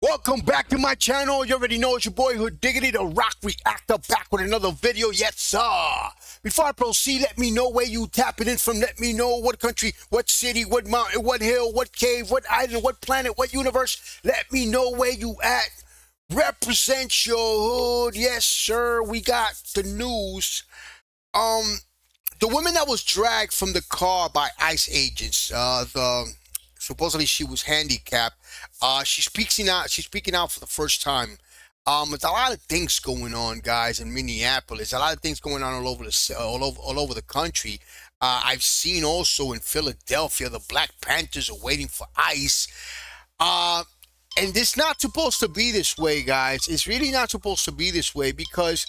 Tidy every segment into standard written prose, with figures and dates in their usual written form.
Welcome back to my channel. You already know it's your boy Hood Diggity, the Rock Reactor, back with another video. Yes, sir. Before I proceed, let me know where you tapping in from. Let me know what country, what city, what mountain, what hill, what cave, what island, what planet, what universe. Let me know where you at. Represent your hood. Yes, sir. We got the news. The woman that was dragged from the car by ICE agents, supposedly she was handicapped. She's speaking out for the first time. There's a lot of things going on, guys, in Minneapolis. A lot of things going on all over the country. I've seen also in Philadelphia, the Black Panthers are waiting for ICE. And it's not supposed to be this way, guys. It's really not supposed to be this way, because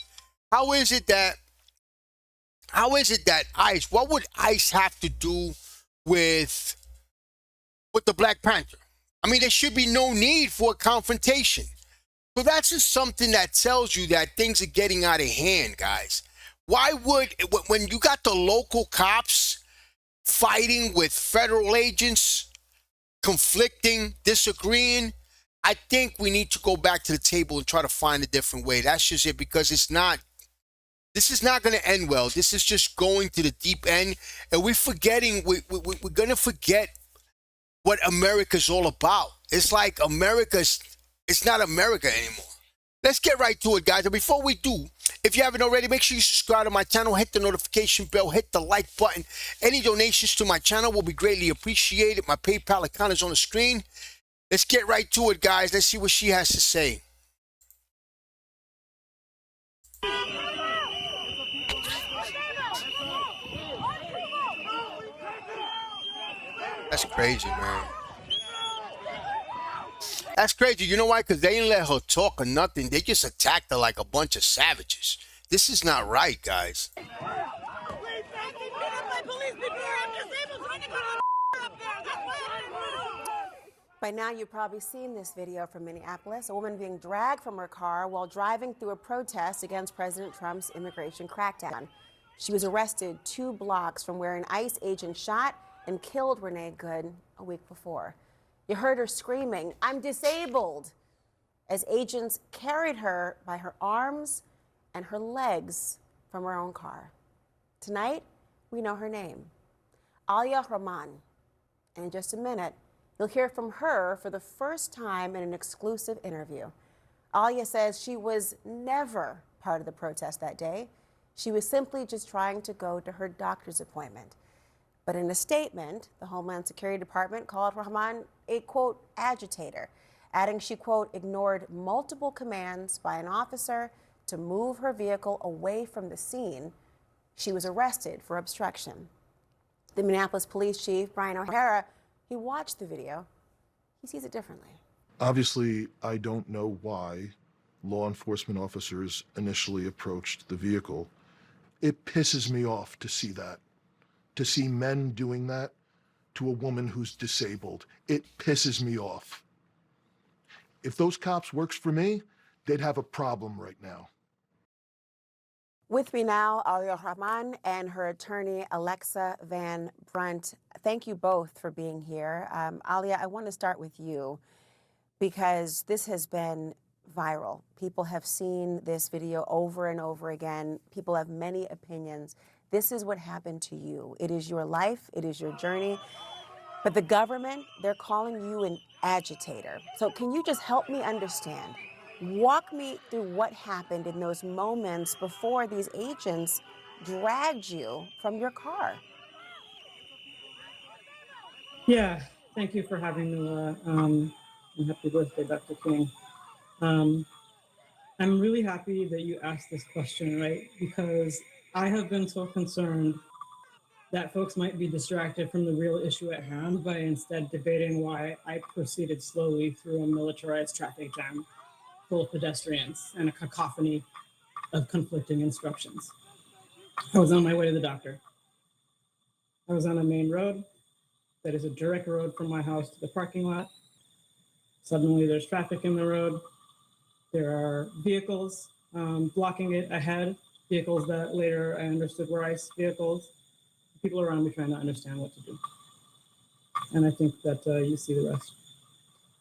how is it that ICE, what would ICE have to do with the Black Panther? I mean, there should be no need for a confrontation. So that's just something that tells you that things are getting out of hand, guys. Why would, when you got the local cops fighting with federal agents, conflicting, disagreeing, I think we need to go back to the table and try to find a different way. That's just it, because this is not going to end well. This is just going to the deep end, and we're going to forget what America's all about. It's like it's not America anymore. Let's get right to it, guys. And before we do, if you haven't already, make sure you subscribe to my channel, hit the notification bell, hit the like button. Any donations to my channel will be greatly appreciated. My PayPal account is on the screen. Let's get right to it, guys. Let's see what she has to say. That's crazy, man. That's crazy. You know why? Because they didn't let her talk or nothing. They just attacked her like a bunch of savages. This is not right, guys. By now, you've probably seen this video from Minneapolis, a woman being dragged from her car while driving through a protest against President Trump's immigration crackdown. She was arrested 2 blocks from where an ICE agent shot and killed Renee Good a week before. You heard her screaming, "I'm disabled," as agents carried her by her arms and her legs from her own car. Tonight, we know her name, Alia Rahman. And in just a minute, you'll hear from her for the first time in an exclusive interview. Alia says she was never part of the protest that day. She was simply just trying to go to her doctor's appointment. But in a statement, the Homeland Security Department called Rahman a, quote, agitator, adding she, quote, ignored multiple commands by an officer to move her vehicle away from the scene. She was arrested for obstruction. The Minneapolis Police Chief, Brian O'Hara, he watched the video. He sees it differently. Obviously, I don't know why law enforcement officers initially approached the vehicle. It pisses me off to see that. To see men doing that to a woman who's disabled. It pisses me off. If those cops works for me, they'd have a problem right now. With me now, Alia Rahman and her attorney, Alexa Van Brunt. Thank you both for being here. Alia, I want to start with you because this has been viral. People have seen this video over and over again. People have many opinions. This is what happened to you. It is your life. It is your journey. But the government, they're calling you an agitator. So can you just help me understand? Walk me through what happened in those moments before these agents dragged you from your car. Yeah, thank you for having me, Laura. And happy birthday, Dr. King. I'm really happy that you asked this question, right? Because I have been so concerned that folks might be distracted from the real issue at hand by instead debating why I proceeded slowly through a militarized traffic jam full of pedestrians and a cacophony of conflicting instructions. I was on my way to the doctor. I was on a main road that is a direct road from my house to the parking lot. Suddenly there's traffic in the road. There are vehicles blocking it ahead, vehicles that later I understood were ICE vehicles. People around me trying to understand what to do. And I think that you see the rest.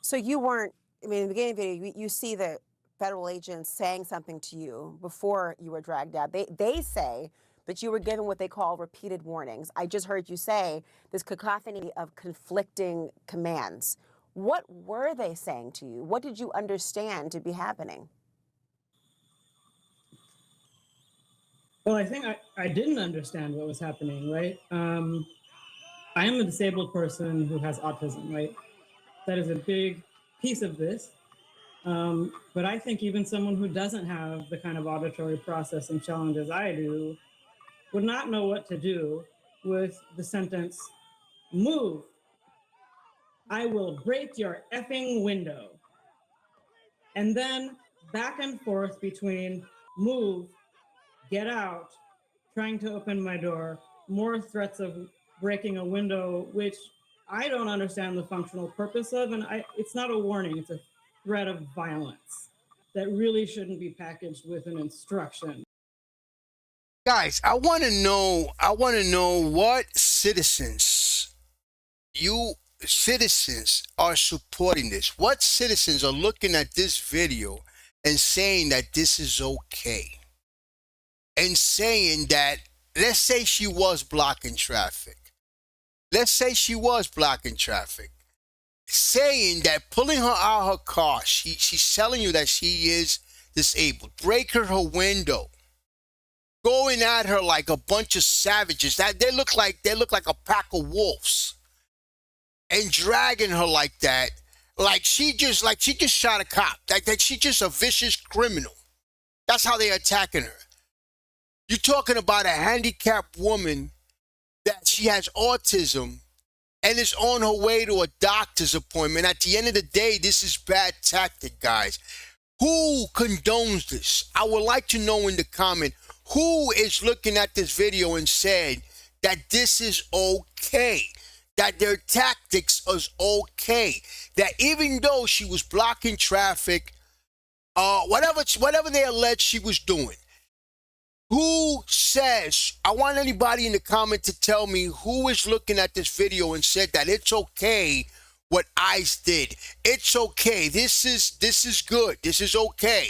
So you weren't I mean, in the beginning of the video, you see the federal agents saying something to you before you were dragged out. They say that you were given what they call repeated warnings. I just heard you say this cacophony of conflicting commands. What were they saying to you? What did you understand to be happening? Well, I think I didn't understand what was happening, right? I am a disabled person who has autism, right? That is a big piece of this. But I think even someone who doesn't have the kind of auditory processing challenges I do would not know what to do with the sentence, move, I will break your effing window. And then back and forth between move, get out, trying to open my door, more threats of breaking a window, which I don't understand the functional purpose of. And it's not a warning, it's a threat of violence that really shouldn't be packaged with an instruction. Guys, I want to know what citizens are supporting this. What citizens are looking at this video and saying that this is okay? And saying that, let's say she was blocking traffic. Let's say she was blocking traffic. Saying that, pulling her out of her car, she's telling you that she is disabled. Break her window. Going at her like a bunch of savages. That they look like a pack of wolves. And dragging her like that, like she just shot a cop. Like she's just a vicious criminal. That's how they're attacking her. You're talking about a handicapped woman that she has autism and is on her way to a doctor's appointment. At the end of the day, this is bad tactic, guys. Who condones this? I would like to know in the comment, who is looking at this video and said that this is okay, that their tactics is okay, that even though she was blocking traffic, whatever they allege she was doing, who says, I want anybody in the comment to tell me who is looking at this video and said that it's okay what ICE did. It's okay. This is good. This is okay.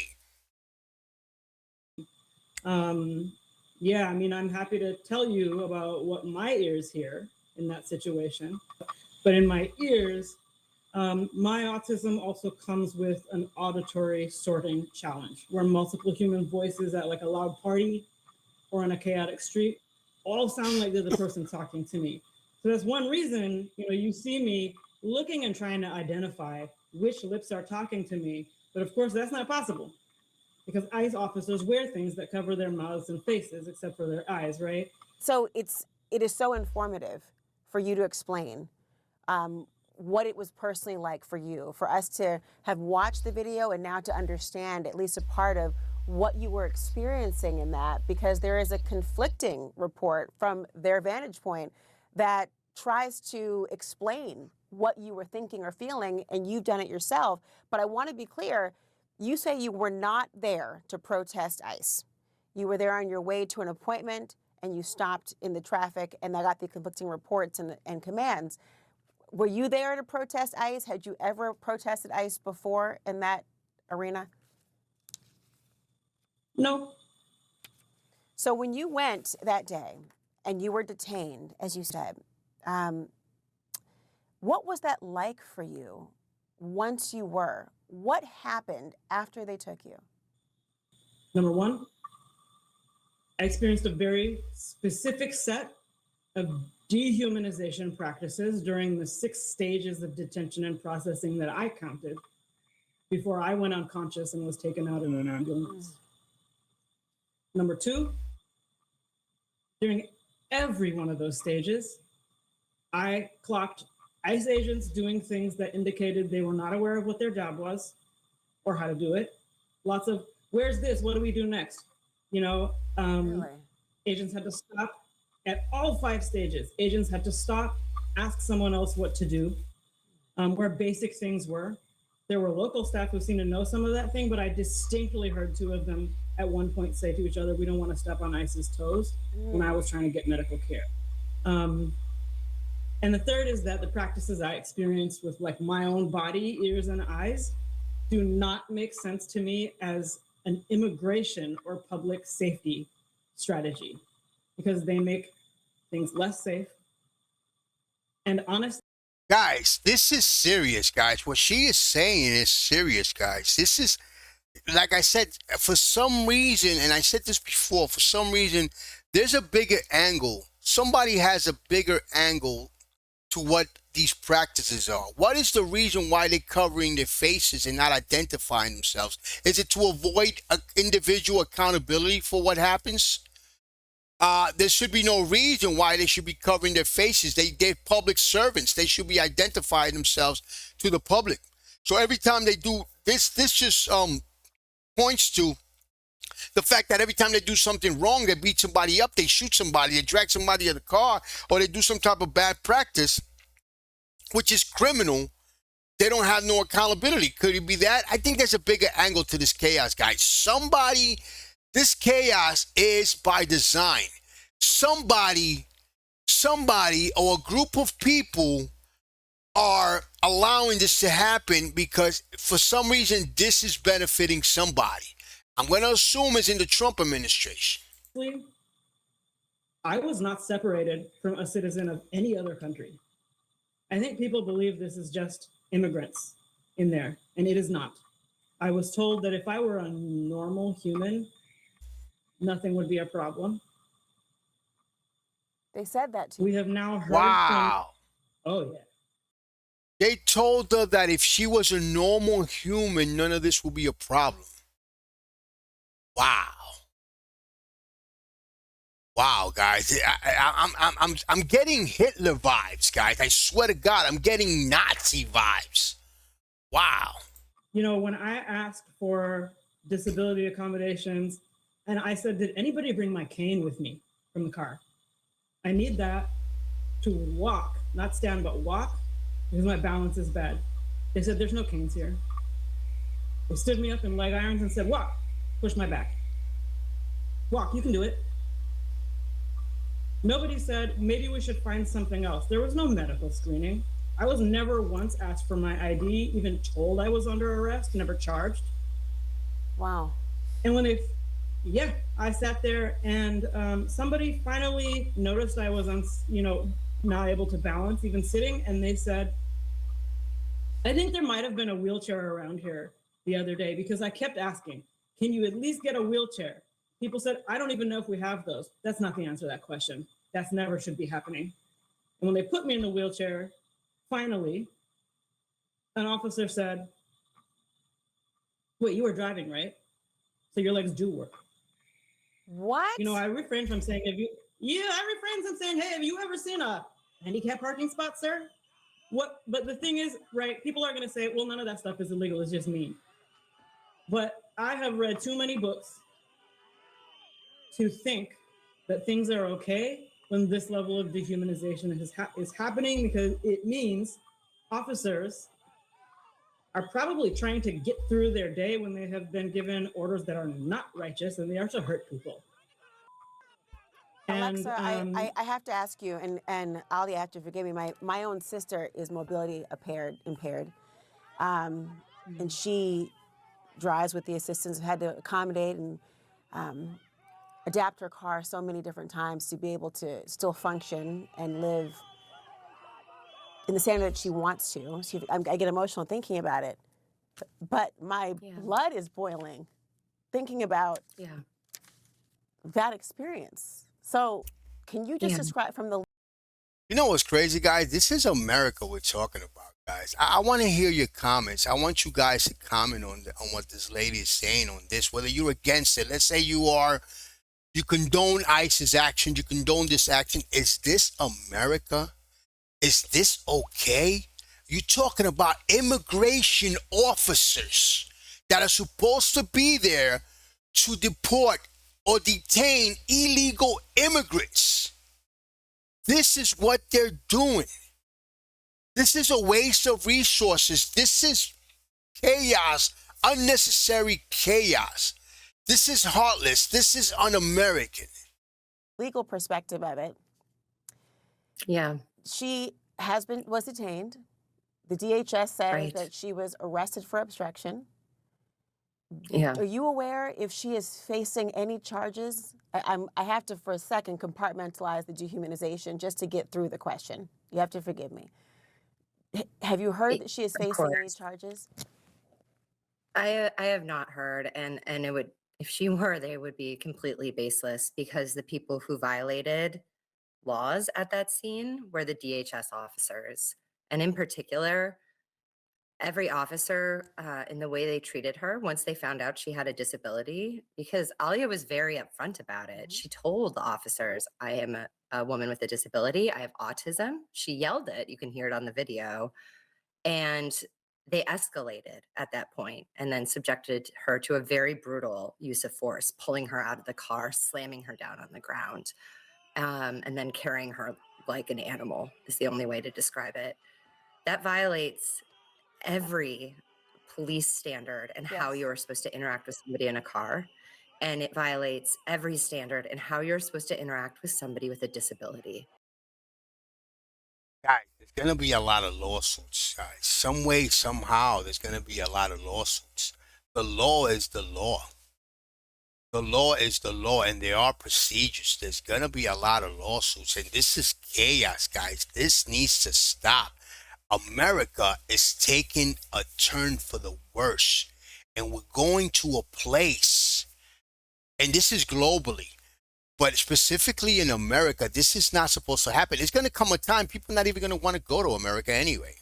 Yeah, I mean, I'm happy to tell you about what my ears hear in that situation. But in my ears, my autism also comes with an auditory sorting challenge where multiple human voices at like a loud party or on a chaotic street all sound like they're the person talking to me. So that's one reason, you see me looking and trying to identify which lips are talking to me. But of course, that's not possible because ICE officers wear things that cover their mouths and faces except for their eyes, right? So it is so informative for you to explain what it was personally like for you, for us to have watched the video and now to understand at least a part of what you were experiencing in that, because there is a conflicting report from their vantage point that tries to explain what you were thinking or feeling, and you've done it yourself. But I want to be clear, you say you were not there to protest ICE. You were there on your way to an appointment and you stopped in the traffic, and I got the conflicting reports and commands. Were you there to protest ICE? Had you ever protested ICE before in that arena? No. So when you went that day and you were detained, as you said, what was that like for you once you were? What happened after they took you? Number one, I experienced a very specific set of dehumanization practices during the 6 stages of detention and processing that I counted before I went unconscious and was taken out in an ambulance. Number 2, during every one of those stages, I clocked ICE agents doing things that indicated they were not aware of what their job was or how to do it. Lots of, where's this? What do we do next? Really? Agents had to stop at all 5 stages. Agents had to stop, ask someone else what to do, where basic things were. There were local staff who seemed to know some of that thing, but I distinctly heard 2 of them at one point say to each other, we don't want to step on ICE's toes, when I was trying to get medical care. And the third is that the practices I experienced with like my own body, ears, and eyes do not make sense to me as an immigration or public safety strategy, because they make things less safe. And honestly, Guys, this is serious, guys. What she is saying is serious, guys. This is, like I said, for some reason, and I said this before, for some reason, there's a bigger angle. Somebody has a bigger angle to what these practices are. What is the reason why they're covering their faces and not identifying themselves? Is it to avoid individual accountability for what happens? There should be no reason why they should be covering their faces. They're public servants. They should be identifying themselves to the public. So every time they do this just points to the fact that every time they do something wrong, they beat somebody up, they shoot somebody, they drag somebody in the car, or they do some type of bad practice, which is criminal. They don't have no accountability. Could it be that? I think there's a bigger angle to this chaos, guys. This chaos is by design. Somebody, or a group of people are allowing this to happen because for some reason this is benefiting somebody. I'm going to assume it's in the Trump administration. I was not separated from a citizen of any other country. I think people believe this is just immigrants in there, and it is not. I was told that if I were a normal human, nothing would be a problem. They said that too. We have now heard Wow. Oh, yeah. They told her that if she was a normal human, none of this would be a problem. Wow. Wow, guys. I'm getting Hitler vibes, guys. I swear to God, I'm getting Nazi vibes. Wow. You know, when I asked for disability accommodations, and I said, did anybody bring my cane with me from the car? I need that to walk, not stand, but walk, because my balance is bad. They said, there's no canes here. They stood me up in leg irons and said, walk, push my back. Walk, you can do it. Nobody said, maybe we should find something else. There was no medical screening. I was never once asked for my ID, even told I was under arrest, never charged. Wow. And when I sat there and somebody finally noticed I was not able to balance even sitting. And they said, I think there might've been a wheelchair around here the other day, because I kept asking, can you at least get a wheelchair? People said, I don't even know if we have those. That's not the answer to that question. That's never should be happening. And when they put me in the wheelchair, finally, an officer said, wait, you were driving, right? So your legs do work. What? You know, I refrain from saying, I refrain from saying, hey, have you ever seen a handicap parking spot, sir? What? But the thing is, right, people are going to say, well, none of that stuff is illegal. It's just mean. But I have read too many books to think that things are okay when this level of dehumanization is happening, because it means officers are probably trying to get through their day when they have been given orders that are not righteous, and they are to hurt people. Alexa, I have to ask you, and Ali, I have to forgive me. My own sister is mobility impaired, and she drives with the assistance. Had to accommodate and adapt her car so many different times to be able to still function and live in the standard that she wants to. I get emotional thinking about it, but my blood is boiling thinking about that experience. So can you just describe from the... You know what's crazy, guys? This is America we're talking about, guys. I want to hear your comments. I want you guys to comment on what this lady is saying on this, whether you're against it. Let's say you condone ICE's action, you condone this action. Is this America? Is this okay? You're talking about immigration officers that are supposed to be there to deport or detain illegal immigrants. This is what they're doing. This is a waste of resources. This is chaos, unnecessary chaos. This is heartless. This is un-American. Legal perspective of it. Yeah. She was detained. The DHS said that she was arrested for obstruction. Yeah. Are you aware if she is facing any charges? I have to, for a second, compartmentalize the dehumanization just to get through the question. You have to forgive me. Have you heard that she is Of facing any course. charges? I have not heard, and it would, if she were, they would be completely baseless because the people who violated laws at that scene were the DHS officers. And in particular, every officer in the way they treated her once they found out she had a disability, because Alia was very upfront about it. She told the officers, I am a woman with a disability. I have autism. She yelled it. You can hear it on the video. And they escalated at that point and then subjected her to a very brutal use of force, pulling her out of the car, slamming her down on the ground, and then carrying her like an animal is the only way to describe it. That violates every police standard and how Yes. you are supposed to interact with somebody in a car. And it violates every standard in how you're supposed to interact with somebody with a disability. Guys, there's gonna be a lot of lawsuits, guys. Some way, somehow, there's gonna be a lot of lawsuits. The law is the law. The law is the law, and there are procedures. There's gonna be a lot of lawsuits, and this is chaos, guys. This needs to stop. America is taking a turn for the worse, and we're going to a place, and this is globally, but specifically in America, this is not supposed to happen. It's going to come a time people are not even going to want to go to America anyway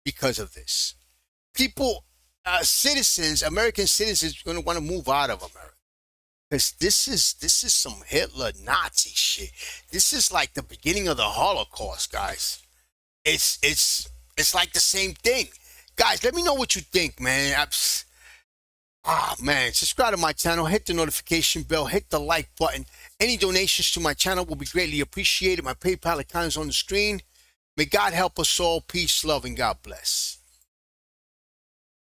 because of this. People, citizens, American citizens, are going to want to move out of America because this is some Hitler Nazi shit. This is like the beginning of the Holocaust, guys. It's like the same thing, guys. Let me know what you think, man. Man, subscribe to my channel, hit the notification bell, hit the like button. Any donations to my channel will be greatly appreciated. My PayPal account is on the screen. May God help us all. Peace, love, and God bless.